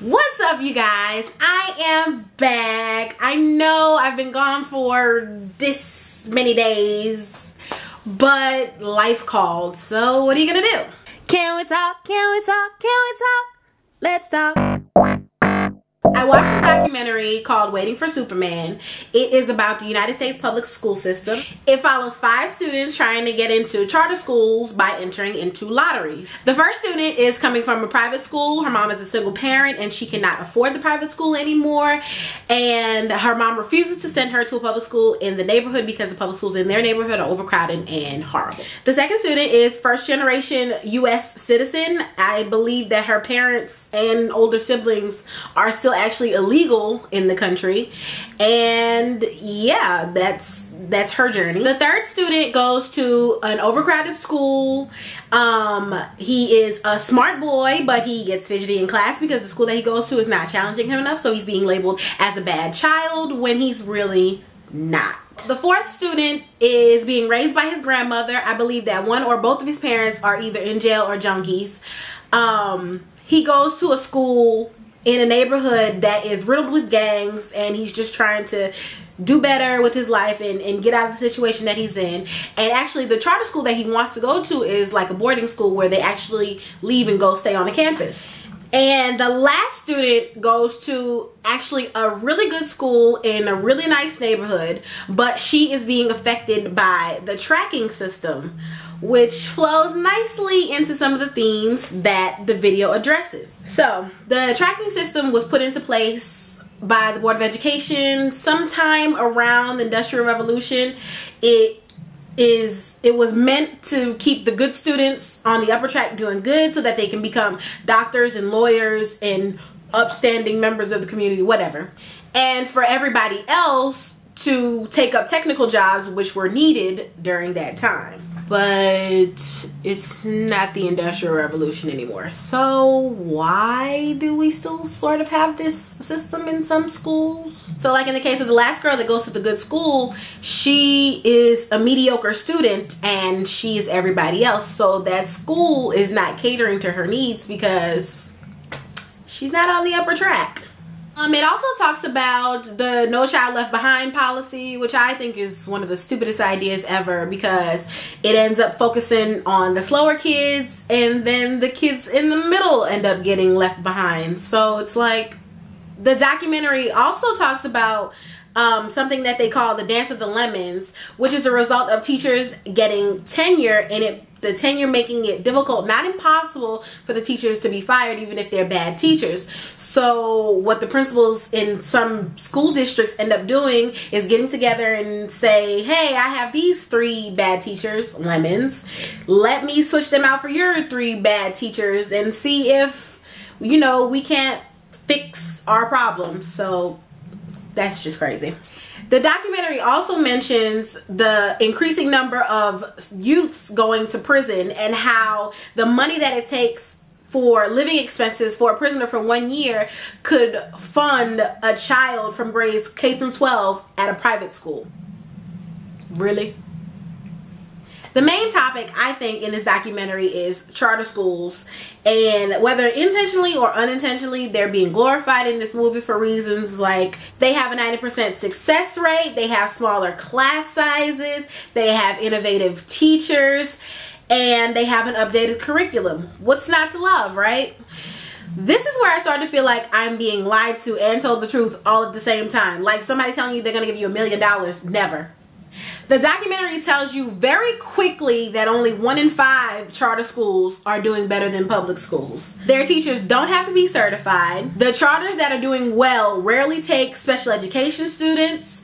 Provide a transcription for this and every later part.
What's up, you guys? I am back. I know I've been gone for this many days, but life called. So what are you gonna do? Can we talk? Can we talk? Can we talk? Let's talk. I watched this documentary called Waiting for Superman. It is about the United States public school system. It follows 5 students trying to get into charter schools by entering into lotteries. The first student is coming from a private school. Her mom is a single parent and she cannot afford the private school anymore. And her mom refuses to send her to a public school in the neighborhood because the public schools in their neighborhood are overcrowded and horrible. The second student is first generation US citizen. I believe that her parents and older siblings are still actually illegal in the country, and yeah, that's her journey. The third student goes to an overcrowded school. He is a smart boy, but he gets fidgety in class because the school that he goes to is not challenging him enough, so he's being labeled as a bad child when he's really not. The fourth student is being raised by his grandmother. I believe that one or both of his parents are either in jail or junkies. He goes to a school in a neighborhood that is riddled with gangs, and he's just trying to do better with his life and get out of the situation that he's in. And actually the charter school that he wants to go to is like a boarding school where they actually leave and go stay on the campus. And the last student goes to actually a really good school in a really nice neighborhood, but she is being affected by the tracking system, which flows nicely into some of the themes that the video addresses. So the tracking system was put into place by the Board of Education sometime around the Industrial Revolution. It was meant to keep the good students on the upper track doing good so that they can become doctors and lawyers and upstanding members of the community, whatever. And for everybody else to take up technical jobs which were needed during that time. But it's not the Industrial Revolution anymore. So why do we still sort of have this system in some schools? So like in the case of the last girl that goes to the good school, she is a mediocre student and she is everybody else. So that school is not catering to her needs because she's not on the upper track. It also talks about the No Child Left Behind policy, which I think is one of the stupidest ideas ever because it ends up focusing on the slower kids and then the kids in the middle end up getting left behind. So it's like, the documentary also talks about something that they call the Dance of the Lemons, which is a result of teachers getting tenure and the tenure making it difficult, not impossible, for the teachers to be fired even if they're bad teachers. So what the principals in some school districts end up doing is getting together and say, hey, I have these 3 bad teachers, lemons. Let me switch them out for your 3 bad teachers and see if, you know, we can't fix our problems. So that's just crazy. The documentary also mentions the increasing number of youths going to prison and how the money that it takes for living expenses for a prisoner for 1 year could fund a child from grades K through 12 at a private school. Really? The main topic, I think, in this documentary is charter schools, and whether intentionally or unintentionally, they're being glorified in this movie for reasons like they have a 90% success rate, they have smaller class sizes, they have innovative teachers, and they have an updated curriculum. What's not to love, right? This is where I start to feel like I'm being lied to and told the truth all at the same time. Like somebody telling you they're going to give you $1 million. Never. The documentary tells you very quickly that only 1 in 5 charter schools are doing better than public schools. Their teachers don't have to be certified. The charters that are doing well rarely take special education students,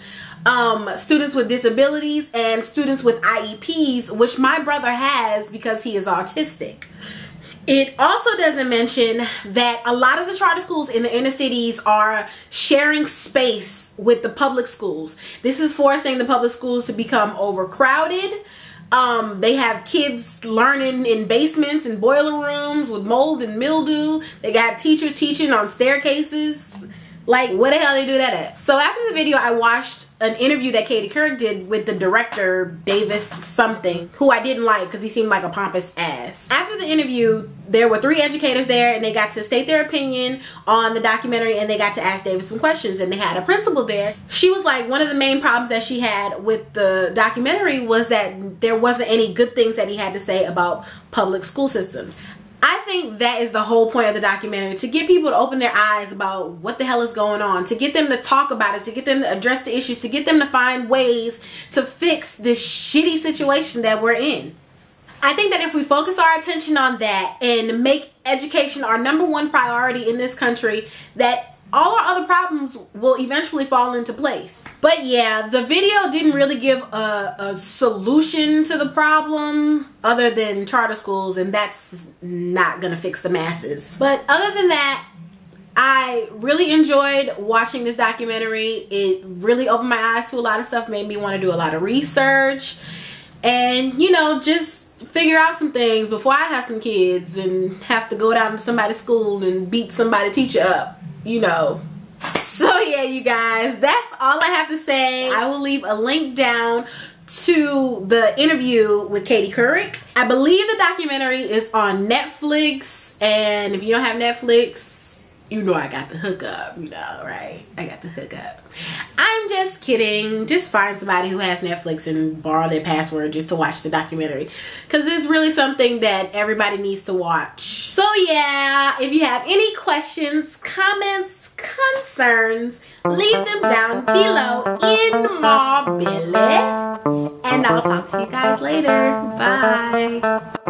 students with disabilities, and students with IEPs, which my brother has because he is autistic. It also doesn't mention that a lot of the charter schools in the inner cities are sharing space with the public schools. This is forcing the public schools to become overcrowded. They have kids learning in basements and boiler rooms with mold and mildew. They got teachers teaching on staircases. Like, where the hell they do that at? So after the video, I watched an interview that Katie Couric did with the director, Davis something, who I didn't like because he seemed like a pompous ass. After the interview, there were 3 educators there, and they got to state their opinion on the documentary, and they got to ask Davis some questions, and they had a principal there. She was like, one of the main problems that she had with the documentary was that there wasn't any good things that he had to say about public school systems. I think that is the whole point of the documentary, to get people to open their eyes about what the hell is going on, to get them to talk about it, to get them to address the issues, to get them to find ways to fix this shitty situation that we're in. I think that if we focus our attention on that and make education our #1 priority in this country, that all our other problems will eventually fall into place. But yeah, the video didn't really give a solution to the problem other than charter schools, and that's not gonna fix the masses. But other than that, I really enjoyed watching this documentary. It really opened my eyes to a lot of stuff, made me want to do a lot of research, and you know, just figure out some things before I have some kids and have to go down to somebody's school and beat somebody's teacher up. You know. So yeah, you guys, that's all I have to say. I will leave a link down to the interview with Katie Couric. I believe the documentary is on Netflix, and if you don't have Netflix, you know I got the hookup, you know, right? I got the hookup. I'm just kidding. Just find somebody who has Netflix and borrow their password just to watch the documentary, because it's really something that everybody needs to watch. So yeah, if you have any questions, comments, concerns, leave them down below in my belly, and I'll talk to you guys later. Bye.